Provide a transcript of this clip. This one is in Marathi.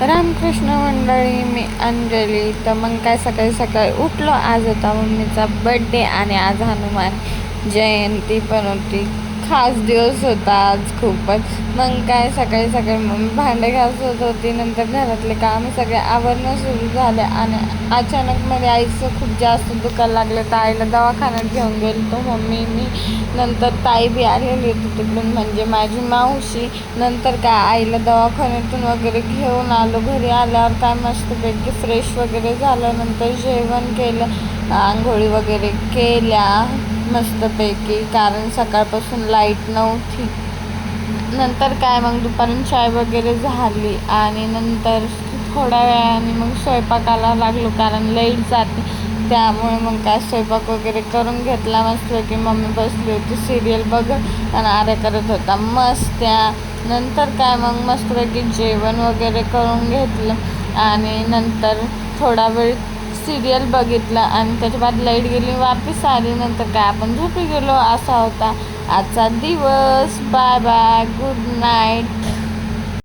रामकृष्ण मंडळी, मी अंजली. तर मग काय सकाळी सकाळी उठलो. आज होता मम्मीचा बड्डे आणि आज हनुमान जयंती पण होती. खास दिवस होता आज खूपच. मग काय सकाळी सकाळी मम्मी भांडे घासत होती. नंतर घरातले काम सगळे आवरणं सुरू झाले आणि अचानक मध्ये आईचं खूप जास्त दुखायला लागलं. तर आईला दवाखान्यात घेऊन गेलो तो मम्मी मी. नंतर ताई बी आलेली होती तिकडून, म्हणजे माझी मावशी. नंतर काय आईला दवाखान्यातून वगैरे घेऊन आलो. घरी आल्यावर काय मस्तपैकी फ्रेश वगैरे झालं. नंतर जेवण केलं, आंघोळी वगैरे केल्या मस्तपैकी, कारण सकाळपासून लाईट नव्हती. नंतर काय मग दुपारून चाय वगैरे झाली आणि नंतर थोड्या वेळाने मग स्वयंपाकाला लागलो, कारण लाईट जाते. त्यामुळे मग काय स्वयंपाक वगैरे करून घेतला मस्तपैकी. मम्मी बसली होती सिरियल बघत आणि आर्या करत होता मस्त्या. नंतर काय मग मस्तपैकी जेवण वगैरे करून घेतलं आणि नंतर थोडा वेळ सिरियल बघितलं आणि त्याच्या बाद लाईट गेली, वापस आली. नंतर काय आपण झोपी गेलो. असा होता आजचा दिवस. Bye bye, good night.